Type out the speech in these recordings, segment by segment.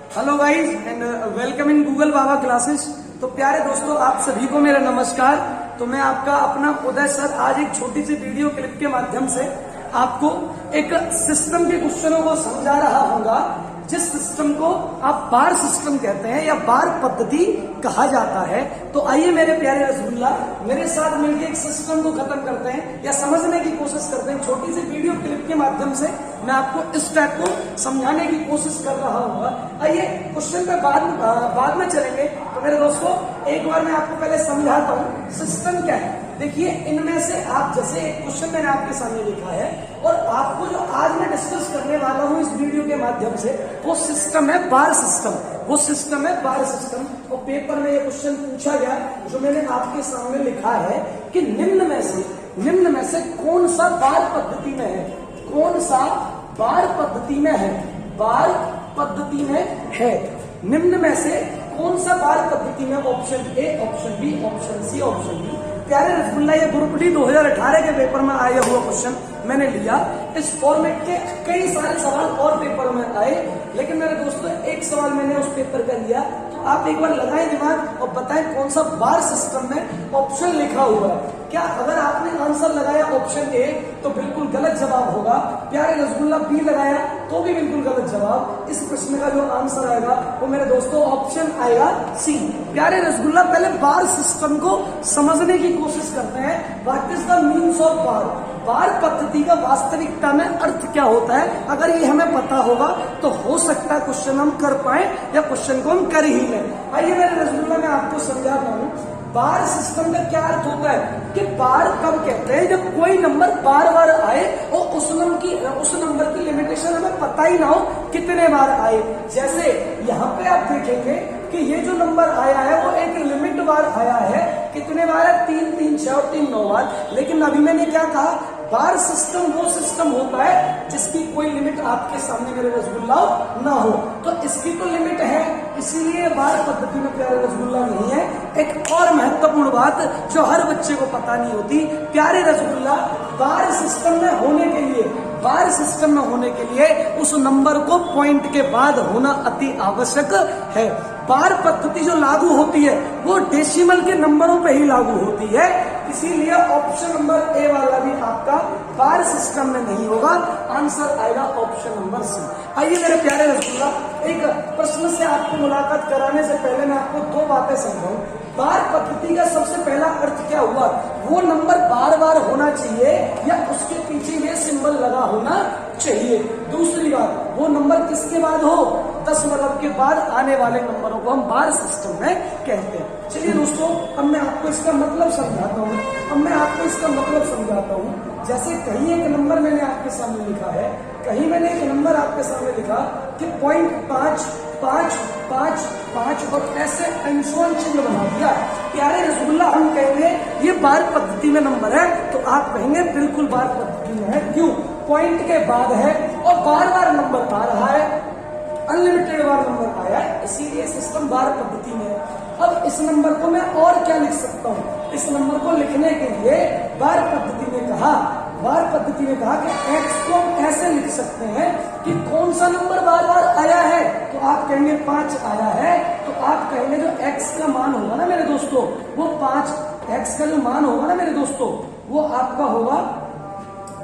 Hello guys and welcome in Google Baba classes. तो प्यारे दोस्तों, आप सभी को मेरा नमस्कार। तो मैं आपका अपना उदय सर आज एक छोटी सी वीडियो क्लिप के माध्यम से आपको एक सिस्टम के क्वेश्चनों को समझा रहा हूँगा, जिस सिस्टम को आप बार सिस्टम कहते हैं या बार पद्धति कहा जाता है। तो आइए मेरे प्यारे रसगुल्ला, मेरे साथ मिलकर एक सिस्टम को खत्म करते हैं या समझने की कोशिश करते हैं। छोटी सी वीडियो क्लिप के माध्यम से मैं आपको इस टाइप को समझाने की कोशिश कर रहा हूँ। आइए क्वेश्चन पे बाद में चलेंगे। तो मेरे दोस्तों, एक बार मैं आपको पहले समझाता हूँ सिस्टम क्या है। देखिए, इनमें से आप जैसे एक क्वेश्चन मैंने आपके सामने लिखा है और आपको जो आज मैं डिस्कस करने वाला हूँ इस वीडियो के माध्यम से, वो सिस्टम है बार सिस्टम। वो सिस्टम है बार सिस्टम। और पेपर में ये क्वेश्चन पूछा गया जो मैंने आपके सामने लिखा है कि निम्न में से कौन सा बार पद्धति में है, कौन सा बार पद्धति में है, बार पद्धति में है। निम्न में से कौन सा बार पद्धति में? Option A, option B, option C, option D. प्यारे रसगुल्ला, ये ग्रुप डी 2018 के पेपर में आया हुआ क्वेश्चन मैंने लिया। इस फॉर्मेट के कई सारे सवाल और पेपर में आए, लेकिन मेरे दोस्तों एक सवाल मैंने उस पेपर का लिया। तो आप एक बार लगाएं दिमाग और बताएं कौन सा बार सिस्टम में ऑप्शन लिखा हुआ है। क्या अगर आपने आंसर लगाया ऑप्शन ए तो बिल्कुल गलत जवाब होगा। प्यारे रसगुल्ला बी लगाया तो भी बिल्कुल गलत जवाब। इस प्रश्न का जो आंसर आएगा वो मेरे दोस्तों ऑप्शन आएगा सी। प्यारे रसगुल्ला, पहले बार सिस्टम को समझने की कोशिश करते हैं। What is the means of bar? Bar पद्धति का वास्तविकता में अर्थ क्या होता है? अगर ये हमें पता होगा तो हो सकता है क्वेश्चन हम कर पाए या क्वेश्चन को हम कर ही लें। आइए मेरे रसगुल्ला मैं आपको समझाता हूँ बार सिस्टम का क्या अर्थ होता है। कि बार कब कहते हैं? जब कोई नंबर बार बार आए और उस नंबर की लिमिटेशन हमें पता ही ना हो कितने बार आए। जैसे यहाँ पे आप देखेंगे कि ये जो नंबर आया है वो एक लिमिट बार आया है। कितने बार है? 3, 3, 6 और 3, 9 बार। लेकिन अभी मैंने क्या कहा? बार सिस्टम वो सिस्टम होता है जिसकी कोई लिमिट आपके सामने मेरे रसगुल्ला ना हो। तो इसकी तो लिमिट है, इसीलिए बार पद्धति में प्यारे रसगुल्ला नहीं है। एक और महत्वपूर्ण बात जो हर बच्चे को पता नहीं होती, प्यारे रसगुल्ला, बार सिस्टम में होने के लिए उस नंबर को पॉइंट के बाद होना अति आवश्यक है। बार पद्धति जो लागू होती है वो डेसिमल के नंबरों पे ही लागू होती है, इसीलिए ऑप्शन नंबर ए वाला भी आपका बार सिस्टम में नहीं होगा। आंसर आएगा ऑप्शन नंबर सी। आइए मेरे प्यारे रसगुल्ला, एक प्रश्न से आपको मुलाकात कराने से पहले मैं आपको दो बातें समझाऊं। बार पद्धति का सबसे पहला अर्थ क्या हुआ? वो नंबर बार बार होना चाहिए या उसके पीछे ये सिंबल लगा होना चाहिए। दूसरी बात, वो नंबर किसके बाद हो? दशमलव के बाद आने वाले नंबरों को हम बार सिस्टम में कहते हैं। चलिए दोस्तों, अब मैं आपको इसका मतलब समझाता हूँ। जैसे कहीं एक नंबर मैंने आपके सामने लिखा है, कि 0.5 और ऐसे एंसोन चिन्ह बना दिया। प्यारे रसगुल्ला, हम कहेंगे ये बार पद्धति में नंबर है, तो आप कहेंगे बिल्कुल बार पद्धति में है। क्यों? पॉइंट के बाद है और बार बार नंबर आ रहा है, अनलिमिटेड बार नंबर आया है, इसीलिए सिस्टम बार पद्धति में है। अब इस नंबर को मैं और क्या लिख सकता हूँ? इस नंबर को लिखने के लिए बार पद्धति में कहा कि x को हम ऐसे लिख सकते हैं कि कौन सा नंबर बार बार आया है। तो आप कहेंगे 5 आया है, तो आप कहेंगे जो x का मान होगा ना मेरे दोस्तों, वो 5, x का जो मान होगा ना मेरे दोस्तों, वो आपका होगा,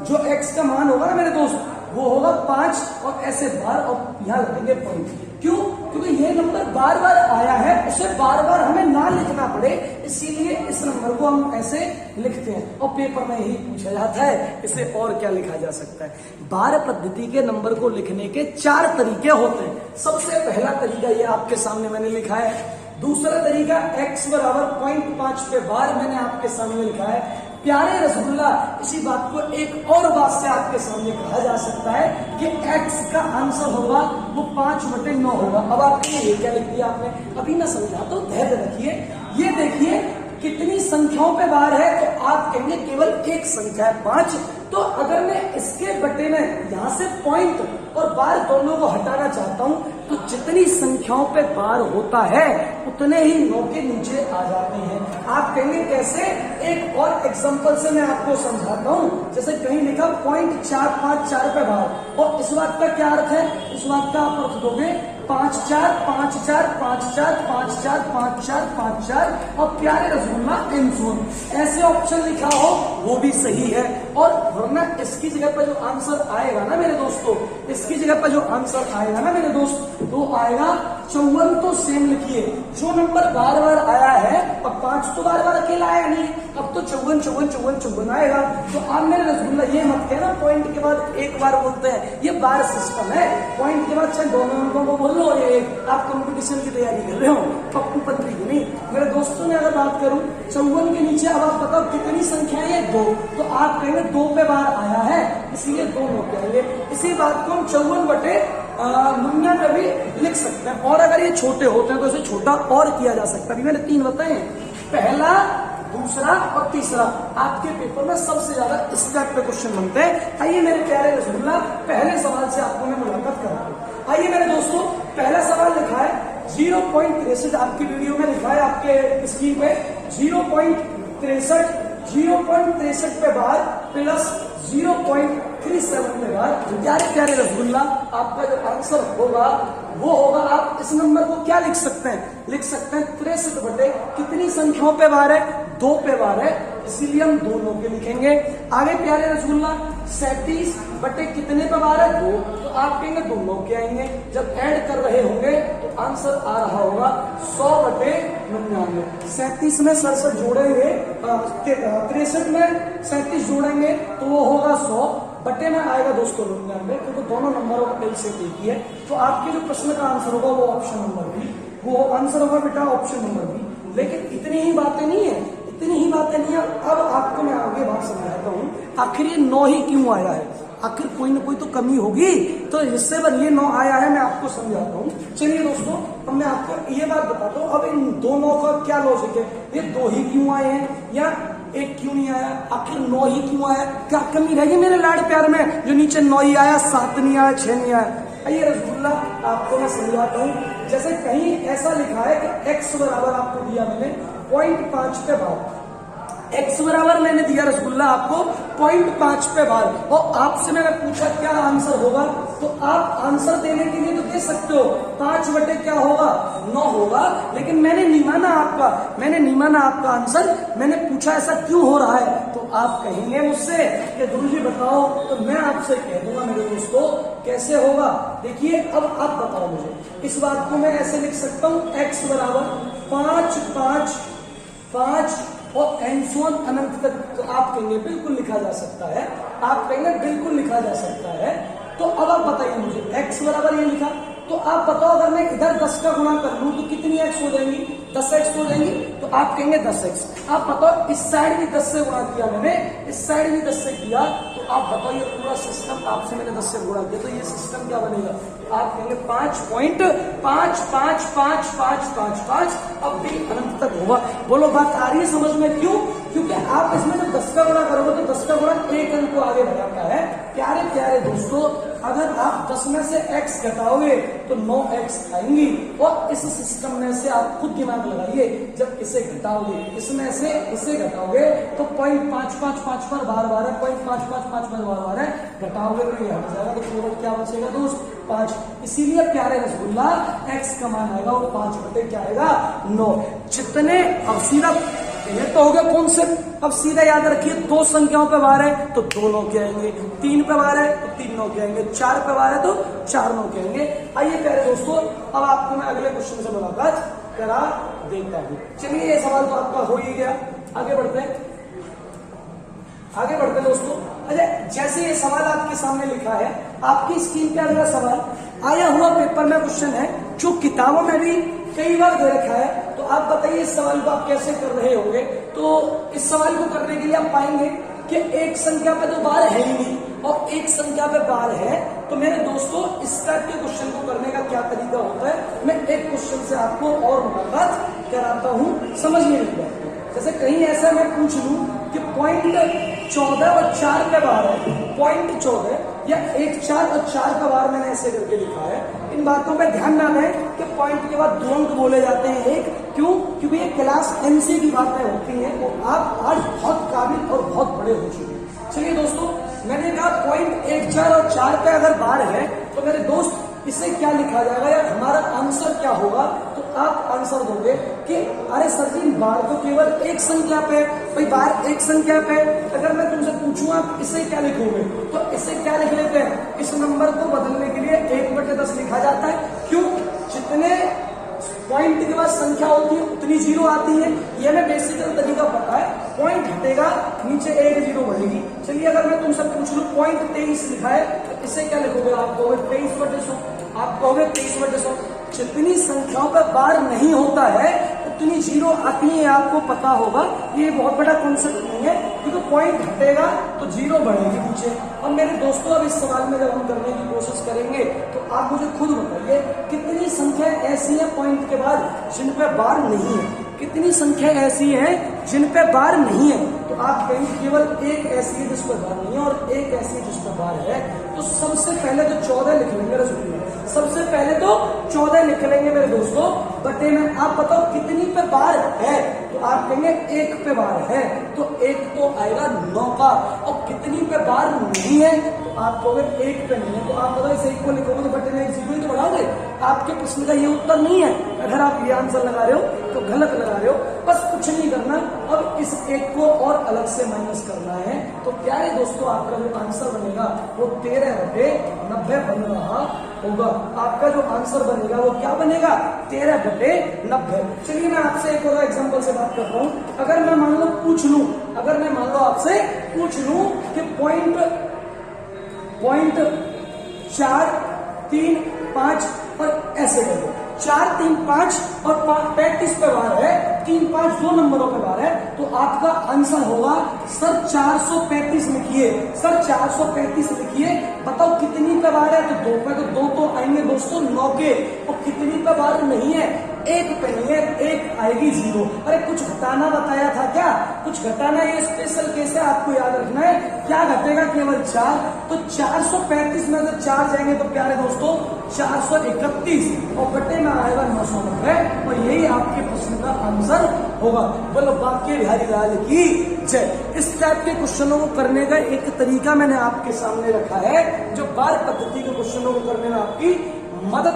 जो x का मान होगा ना मेरे दोस्त, वो होगा 5 और ऐसे बार, और यहाँ लगेंगे पॉइंट। क्यों? क्योंकि ये नंबर बार बार आया है, उसे बार बार हमें ना लिखना पड़े, इसीलिए इस नंबर को हम ऐसे लिखते हैं। और पेपर में यही पूछा जाता है, इसे और क्या लिखा जा सकता है? बार पद्धति के नंबर को लिखने के 4 तरीके होते हैं। सबसे पहला तरीका ये आपके सामने मैंने लिखा है। दूसरा तरीका x बराबर 0.5 पे बार मैंने आपके सामने लिखा है। प्यारे रसगुल्ला, इसी बात को एक और बात से आपके सामने कहा जा सकता है कि x का आंसर होगा वो 5/9 होगा। अब आपके लिए ये क्या लिख दिया आपने? अभी मैं समझाता हूँ, धैर्य रखिए। ये देखिए कितनी संख्याओं पे बार है, तो आप कहेंगे केवल एक संख्या है 5। तो अगर मैं इसके बटे में यहाँ से पॉइंट और बार दोनों को हटाना चाहता हूँ, तो जितनी जितनी संख्याओं पे बार होता है उतने ही 9 के नीचे आ जाते हैं। आप कहेंगे कैसे? एक और एग्जांपल से मैं आपको समझाता हूं। जैसे कहीं लिखा 0.454 पे बार, और इस बात का क्या अर्थ है? इस बात का आप अर्थ दोगे 5 4 5 4 5 4 5 4 5 4 5 4 और प्यारे रसगुल्ला एंसोन, ऐसे ऑप्शन लिखा हो वो भी सही है। और वरना इसकी जगह पर जो आंसर आएगा ना मेरे दोस्तों, इसकी जगह पर जो आंसर आएगा ना मेरे दोस्त, तो आएगा 54। तो सेम लिखिए, जो नंबर बार बार आया है, अब 5 तो बार बार अकेला आया नहीं, अब तो 54 54 54 54 आएगा। तो आप मेरे रसगुल्ला ये मत कहना पॉइंट के बाद एक बार बोलते हैं, ये बार सिस्टम है। पॉइंट के बाद चाहे दोनों अंकों को बोल लो, ये आप कंपटीशन की तैयारी कर रहे हो, पप्पू पत्री की नहीं। मेरे दोस्तों ने अगर बात करूं 54 के नीचे, अब आप बताओ कितनी संख्या है? 2। तो आप कहेंगे 2 पे बार आया है, इसलिए 2 नो कहेंगे। इसी बात को हम 54/99 में भी लिख सकते हैं। और अगर ये छोटे होते हैं तो इसे छोटा और किया जा सकता है। अभी मैंने 3 बताए, पहला, दूसरा और तीसरा। आपके पेपर में सबसे ज्यादा इस टाइप पे क्वेश्चन बनते हैं। आइए मेरे प्यारे रसगुल्ला, पहले सवाल से आपको मैं मुलाकात कराता हूं। आइए मेरे दोस्तों, पहला सवाल लिखा है 0.63, आपकी वीडियो में लिखा है आपके स्क्रीन पे 0.63 पे बार प्लस 0.37 पे बार। प्यारे प्यारे रसगुल्ला, आपका जो आंसर होगा वो होगा, आप इस नंबर को क्या लिख सकते हैं? लिख सकते हैं 63 बटे कितनी संख्याओं पे बार है? 2 पे बार है, इसीलिए हम दोनों के लिखेंगे। आगे प्यारे रसगुल्ला 37 बटे कितने पे बार है? 2। तो आप कहेंगे दोनों के आएंगे। जब ऐड कर रहे होंगे तो आंसर आ रहा होगा 100 बटे 99। 37 में 67 जोड़ेंगे, 63 में 37 जोड़ेंगे तो वो होगा 100 बटे में आएगा दोस्तों 99, क्योंकि दोनों नंबरों का कई से एक ही है। तो आपके जो प्रश्न का आंसर होगा वो ऑप्शन नंबर बी, वो आंसर होगा बेटा ऑप्शन नंबर बी। लेकिन इतनी ही बातें नहीं है, इतनी ही बातें नहीं है। अब आपको मैं आगे बात समझाता हूँ, आखिर ये 9 ही क्यों आया है? आखिर कोई ना कोई तो कमी होगी, तो इससे पर ये 9 आया है, मैं आपको समझाता हूँ। चलिए दोस्तों, अब मैं आपको ये बात बताता हूँ। अब इन दोनों का क्या लॉजिक है? ये 2 ही क्यों आए हैं या 1 क्यों नहीं आया? आखिर 9 ही क्यों आया? क्या कमी रहेगी मेरे लाड प्यार में जो नीचे 9 ही आया, 7 नहीं आया, 6 नहीं आया? आइए रसगुल्ला, आपको मैं समझाता हूँ। जैसे कहीं ऐसा लिखा है कि x बराबर आपको दिया मैंने 0.5 पे बार, x बराबर मैंने दिया रसगुल्ला आपको 0.5 पे बार, और आपसे मैंने पूछा क्या आंसर होगा, तो आप आंसर देने के लिए तो दे सकते हो 5 बटे क्या होगा? 9 होगा। लेकिन मैंने नहीं माना आपका आंसर। मैंने पूछा ऐसा क्यों हो रहा है, तो आप कहेंगे मुझसे कि गुरुजी बताओ, तो मैं आपसे कह दूंगा मेरे दोस्तों कैसे होगा। देखिए, अब आप बताओ मुझे। इस बात को मैं ऐसे लिख सकता हूँ, x बराबर 5 5 5 और एंसोन अनंत तक। तो आप कहेंगे बिल्कुल लिखा जा सकता है, आप कहेंगे बिल्कुल लिखा जा सकता है। तो अब आप बताइए मुझे, x बराबर ये लिखा, तो आप बताओ अगर मैं इधर 10 का गुणा कर लूं तो कितनी x हो जाएंगी? 10x हो जाएंगी। तो आप कहेंगे 10x। आप बताओ इस साइड भी 10 से गुणा किया मैंने, इस साइड भी 10 से किया, तो आप बताओ ये पूरा सिस्टम आपसे मैंने 10 से गुणा किया, तो ये सिस्टम क्या बनेगा? आप कहेंगे 5.5555555, अब भी अनंत तक होगा। बोलो बात आ रही है समझ में? क्यों? क्योंकि आप इसमें जब 10 का गुणा करोगे तो 10 का गुणा 1 अंक को आगे बढ़ाता है। प्यारे प्यारे दोस्तों, अगर आप 10 में से x घटाओगे तो 9x आएंगी, और इस सिस्टम में से आप खुद दिमाग लगाइए, जब इसे घटाओगे, इसमें से इसे घटाओगे तो 0.555 पर बार बार है, 0.555 पर बार बार है, घटाओगे तो ये हट जाएगा, तो केवल क्या बचेगा दोस्त? 5। इसीलिए प्यारे रसगुल्ला x का मान आएगा वो 5 बटे क्या आएगा? 9। जितने, अब सीधा ये तो हो गया कॉन्सेप्ट। अब सीधा याद रखिए, 2 संख्याओं पे बार है तो 2 नौ के आएंगे, 3 पे बार है तो 3 नौ के आएंगे, 4 पे बार है तो 4 नौ के आएंगे। आइए प्यारे दोस्तों, अब आपको मैं अगले क्वेश्चन से मुलाकात करा देता हूं। चलिए, ये सवाल तो आपका हो ही गया, आगे बढ़ते हैं दोस्तों। अच्छा, जैसे ये सवाल आपके सामने लिखा है, आपकी स्क्रीन पे अगला सवाल आया हुआ पेपर में क्वेश्चन है, जो किताबों में भी कई बार दे रखा है। तो आप बताइए इस सवाल को आप कैसे कर रहे होंगे। तो इस सवाल को करने के लिए आप पाएंगे कि एक संख्या पे तो बार है ही नहीं और एक संख्या पे बार है। तो मेरे दोस्तों, इस टाइप के क्वेश्चन को करने का क्या तरीका होता है, मैं एक क्वेश्चन से आपको और मुलाकात कराता हूं, समझने की बात। जैसे कहीं ऐसा मैं पूछ लूं कि 0.14 और 4 पे बार है, 0.14 या 1 4 और 4 का बार मैंने ऐसे करके लिखा है। इन बातों पे ध्यान ना दें, अंक बोले जाते हैं एक। क्यों? क्योंकि ये क्लास एनसी की बातें होती हैं, वो आप आज बहुत काबिल और बहुत बड़े हो चुके हैं। चलिए दोस्तों, मैंने कहा पॉइंट 1, 4 और 4 पे अगर बार है तो मेरे दोस्त इसे क्या लिखा जाएगा या हमारा आंसर क्या होगा? तो आप आंसर दोगे कि अरे सर जी बार तो केवल एक संख्या पे, भाई बार एक संख्या पे। अगर मैं तुमसे पूछूं आप इसे क्या लिखोगे, तो इसे क्या लिख लेते हैं? इस नंबर को बदलने के लिए 1/10 लिखा जाता है। क्यों? जितने पॉइंट के बाद संख्या होती है उतनी जीरो आती है। ये हमें बेसिकल तरीका पता है। पॉइंट हटेगा, नीचे एक जीरो बढ़ेगी। चलिए अगर मैं तुमसे पूछ लूं पॉइंट 23 लिखा है तो इसे क्या लिखोगे? आप कहोगे 23/100, आप कहोगे 23/100। जितनी संख्याओं पर बार नहीं होता है उतनी जीरो आती है, आपको पता होगा। ये बहुत बड़ा कॉन्सेप्ट नहीं है, क्योंकि पॉइंट हटेगा तो जीरो बढ़ेगी नीचे। और मेरे दोस्तों अब इस सवाल में जब हम करने की कोशिश करेंगे तो आप मुझे खुद बताइए कितनी संख्या ऐसी है पॉइंट के बाद जिन पे बार नहीं है? कितनी संख्या ऐसी है जिन पे बार नहीं है? तो आप कहेंगे केवल एक ऐसी है जिस पर बार नहीं है और एक ऐसी है जिस पर बार है। तो सबसे पहले तो 14 लिख लेंगे। सबसे पहले तो 14 लिख लेंगे मेरे दोस्तों बटे में। आप बताओ कितनी पे बार है? तो आप कहेंगे एक पे बार है, तो एक तो आएगा 9 का। और कितनी पे बार नहीं है? तो आप कहोगे एक पे नहीं है। तो आप बताओ इस एक को लिखोगे तो बटे में 1 तो बढ़ाओगे? आपके प्रश्न का ये उत्तर नहीं है। अगर आप ये आंसर लगा रहे हो तो गलत लगा रहे हो। बस कुछ नहीं करना, अब इस एक को और अलग से माइनस करना है। तो प्यारे दोस्तों आपका जो आंसर बनेगा वो 13/90 बन रहा होगा। आपका जो आंसर बनेगा वो क्या बनेगा? 13/90। चलिए मैं आपसे एक और एग्जांपल से बात करता हूं। अगर मैं मान लो पूछ लूं, अगर मैं मान लो आपसे पूछ लूं कि पॉइंट 4, 3, 5 और ऐसे करो। 4, 3, 5 और 35 पे बार है, 3, 5 दो नंबरों पे बार है। तो आपका आंसर होगा सर 435 लिखिए। सर 435 लिखिए। बताओ कितनी पे बार है? तो 2 पे, तो 2 तो आएंगे दोस्तों 9 के। और कितनी पे बार नहीं है? एक पे नहीं है, एक आएगी 0। अरे कुछ घटाना बताया था क्या? कुछ घटाना, ये स्पेशल केस है, आपको याद रखना है। क्या घटेगा? केवल 4। तो 435 में से 4 जाएंगे तो प्यारे दोस्तों 431 और बटे में आएगा 990। और यही आपके प्रश्न का आंसर होगा। बोलो बाकी बिहारी लाल की जय। इस टाइप के क्वेश्चनों को करने का एक तरीका मैंने आपके सामने रखा है जो बार पद्धति के क्वेश्चनों को करने में आपकी मदद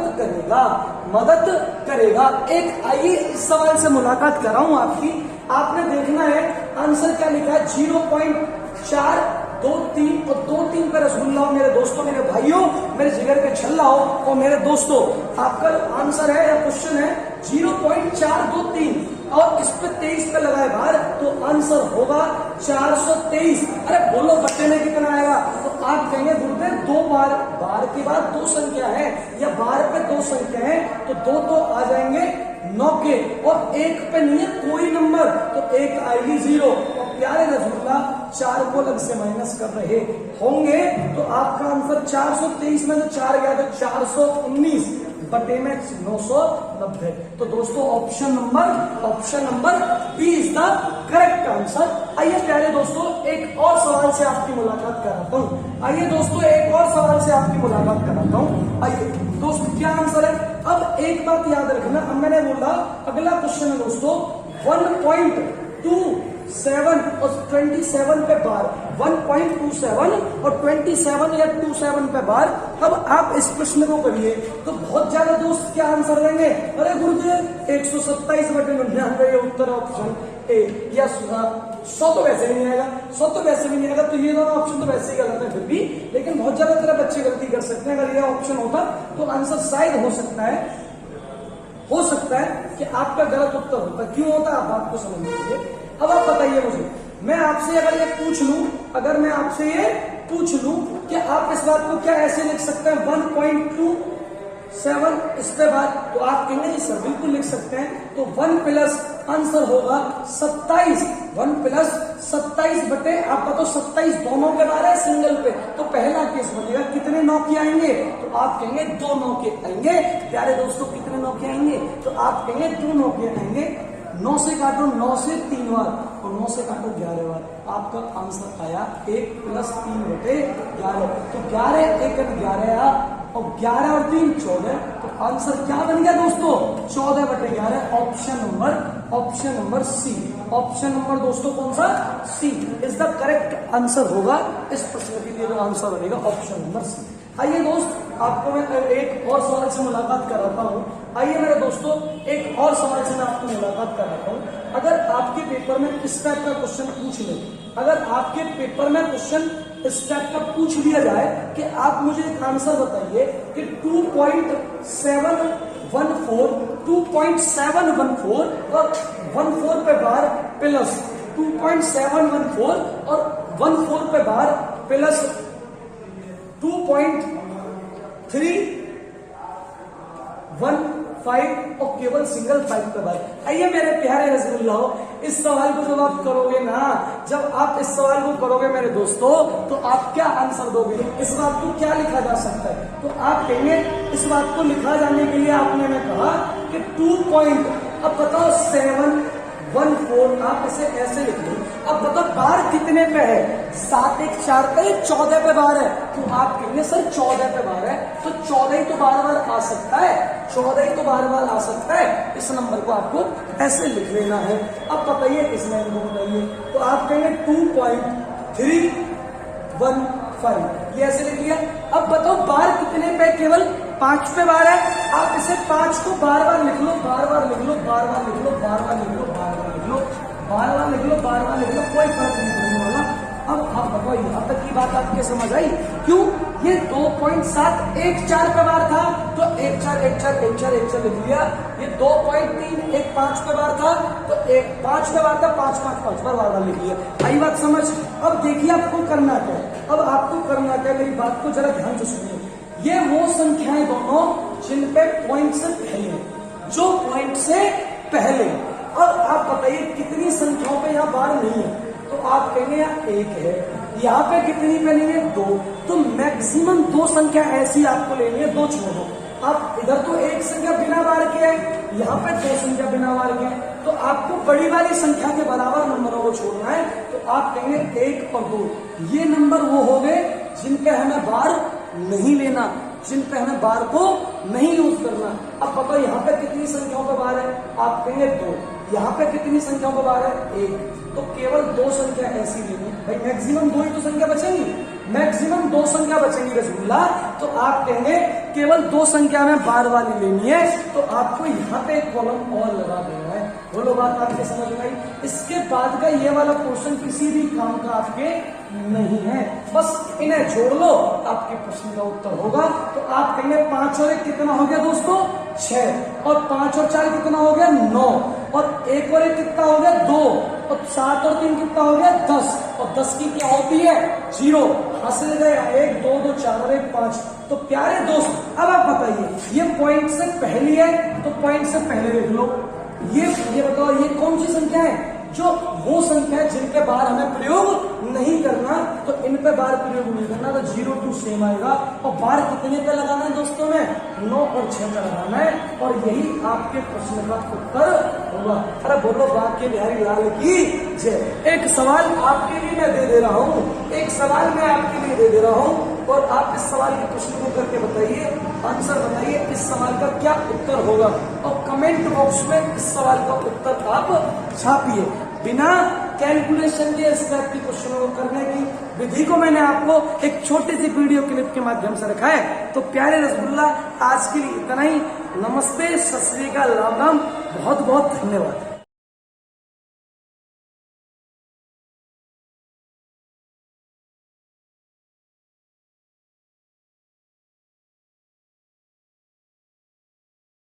करेगा। एक आइए इस सवाल से मुलाकात कराऊं आपकी। आपने देखना है आंसर क्या लिखा है? 0.4, 2, 3 और 2, 3 पे रसगुल्ला हो मेरे दोस्तों, मेरे भाइयों, मेरे जिगर के छल्ला हो। और मेरे दोस्तों आपका जो आंसर है या क्वेश्चन है 0.423 और इस पे 23 पे लगाए बार, तो आंसर होगा 423। अरे बोलो बच्चे में कितना आएगा? तो आप कहेंगे गुरुदेव 2 बार, बार के बाद 2 संख्या है या बार पे 2 संख्या है तो 2 तो आ जाएंगे 9 के और एक पे नहीं है कोई नंबर, तो एक आएगी 0। और प्यारे रसगुल्ला 4 को अलग से माइनस कर रहे होंगे तो आपका आंसर 423 में से 4 गया तो 419 बटे में 990। तो दोस्तों option number B is the correct answer. आइए प्यारे दोस्तों एक और सवाल से आपकी मुलाकात कराता हूँ। आइए दोस्तों एक और सवाल से आपकी मुलाकात कराता हूँ। आइए दोस्तों क्या आंसर है? अब एक बात याद रखना, अब मैंने बोला अगला क्वेश्चन है दोस्तों 1.27 और 27 पे बार, 1.27 और 27 या 27 पे बार। अब आप इस प्रश्न को करिए तो बहुत ज्यादा दोस्त क्या आंसर देंगे? अरे गुरुदेव 127/99 ये उत्तर ऑप्शन ए, या 100 तो वैसे भी नहीं आएगा, 100 तो वैसे भी नहीं आएगा। तो ये दोनों ऑप्शन तो वैसे ही गलत है फिर भी, लेकिन बहुत ज्यादा तरह बच्चे गलती कर सकते हैं। अगर ये ऑप्शन होता तो आंसर शायद हो सकता है कि आपका गलत उत्तर होता। क्यों होता आप बात को समझ लीजिए। अब आप बताइए मुझे, मैं आपसे अगर ये पूछ लूं कि आप इस बात को क्या ऐसे लिख सकते हैं 1.27 इस पे बात, तो आप कहेंगे जी सर बिल्कुल लिख सकते हैं। तो 1 प्लस आंसर होगा 27, 1 प्लस 27 बटे आप बताओ 27 दोनों के बारे सिंगल पे, तो पहला केस बनेगा कितने 9 के आएंगे? तो आप कहेंगे 2 9 के आएंगे। प्यारे दोस्तों कितने 9 के आएंगे? तो आप कहेंगे 2 9 के आएंगे। 9 से काटो 9 से 3 बार और 9 से काटो 11 बार, आपका आंसर आया 1 प्लस 3/11। तो 11 1 11 और 11 और 3 14, तो आंसर क्या बन गया दोस्तों 14/11 option number C. Option number दोस्तों कौन सा C is the correct answer होगा इस प्रश्न के लिए जो आंसर बनेगा ऑप्शन नंबर सी। आइए दोस्त आपको मैं एक और सवाल से मुलाकात कराता हूँ। आइए मेरे दोस्तों एक और सवाल से मैं आपको मुलाकात कराता हूँ। अगर आपके पेपर में इस टाइप का क्वेश्चन पूछ ले, अगर आपके पेपर में क्वेश्चन इस टाइप का पूछ लिया जाए कि आप मुझे एक आंसर बताइए कि 2.714 और 14 पे बार प्लस 2.714 और 14 पे बार प्लस 2.315 और केवल सिंगल 5 पे बार। आइए मेरे प्यारे रसगुल्लाओ, इस सवाल को जब आप करोगे ना, जब आप इस सवाल को करोगे मेरे दोस्तों, तो आप क्या आंसर दोगे? इस बात को क्या लिखा जा सकता है? तो आप कहेंगे इस बात को लिखा जाने के लिए आपने मैं कहा कि 2 पॉइंट, अब बताओ 714, आप इसे ऐसे लिख लो। अब बताओ बार कितने पे है? 7 1 4 पे 14 पे बार है। तो आप कहेंगे सर 14 पे बार है, तो 14 ही तो बार बार आ सकता है, 14 ही तो बार बार आ सकता है। इस नंबर को आपको ऐसे लिख लेना है। अब बताइए इस लाइन को बताइए, तो आप कहेंगे 2.315, ये ऐसे लिख लिया। अब बताओ बार कितने पे? केवल 5 पे बार है। आप इसे 5 को बार बार लिख लो, बार बार लिख लो, बार बार लिख लो, बार बार लिख लो, बार बार लिख लो, बार बार लिख लो, बार बार लिख लो, कोई फर्क नहीं पड़ने वाला। अब आप बताओ यहाँ तक की बात आपके समझ आई? क्यों? ये 2.714 पे बार था तो 1 4 1 4 1 4 1 4 लिख लिया। ये 2.315 पे बार था तो 1 5 पे बार था, 5 5 5 बार बार लिख लिया। आई बात समझ? अब देखिए आपको करना क्या है। अब आपको करना क्या, मेरी बात को जरा ध्यान से सुनिए। ये वो संख्याएं दोनों जिन पे पॉइंट से पहले, जो पॉइंट से पहले। अब आप बताइए कितनी संख्याओं पे यहाँ बार नहीं है? तो आप कहेंगे यहाँ 1 है, यहाँ पे कितनी पे नहीं है? 2। तो मैक्सिमम 2 संख्या ऐसी आपको लेनी है, 2 छोड़ो। आप इधर तो 1 संख्या बिना बार के है, यहाँ पे 2 संख्या बिना बार के है, तो आपको बड़ी वाली संख्या के बराबर नंबरों को छोड़ना है। तो आप कहेंगे 1 और 2, ये नंबर वो हो गए जिन पे हमें बार नहीं लेना, जिन पे हमें बार को नहीं यूज करना। अब बताओ यहाँ पे कितनी संख्याओं पे बार है? आप कहेंगे 2। यहाँ पे कितनी संख्याओं पे बार है? 1। तो केवल 2 संख्या ऐसी लेनी भाई, मैक्सिमम 2 ही तो संख्या बचेंगी, मैक्सिमम 2 संख्या बचेंगी रसगुल्ला। तो आप कहेंगे केवल 2 संख्या में बार वाली लेनी है, तो आपको यहाँ पे एक कॉलम और लगा देना है। बोलो बात आपके समझ में आई? इसके बाद का ये वाला क्वेश्चन किसी भी काम का आपके नहीं है, बस इन्हें जोड़ लो, आपके प्रश्न का उत्तर होगा। तो आप कहेंगे 5 और 1 कितना हो गया दोस्तों? 6। और 5 और 4 कितना हो गया? 9। और 1 और 1 कितना हो गया? 2। और 7 और 3 कितना हो गया? 10। और 10 की क्या होती है? 0। हासिल गया 1 2 2 4 और 1 5। तो प्यारे दोस्त अब आप बताइए, ये पॉइंट से पहली है तो पॉइंट से पहले लिख लो। ये बताओ ये कौन सी संख्या है? जो वो संख्या है जिनके बार हमें प्रयोग नहीं करना, तो इन पे बार प्रयोग नहीं करना, तो 0 2 सेम आएगा। और बार कितने पे लगाना है दोस्तों में? 9 और 6 पे लगाना है, और यही आपके प्रश्न का उत्तर होगा। अरे बोलो बाप के बिहारी लाल की जय। एक सवाल आपके लिए मैं दे दे रहा हूँ, एक सवाल मैं आपके लिए दे दे रहा हूँ, और आप इस सवाल के प्रश्न को करके बताइए, आंसर बताइए, इस सवाल का क्या उत्तर होगा, और कमेंट बॉक्स में इस सवाल का उत्तर आप छापिए। बिना कैलकुलेशन के इस टाइप के क्वेश्चनों को करने की विधि को मैंने आपको एक छोटी सी वीडियो क्लिप के माध्यम से रखा है। तो प्यारे रसगुल्ला आज के लिए इतना ही। नमस्ते, सत श्री अकाल, राम राम, बहुत बहुत धन्यवाद।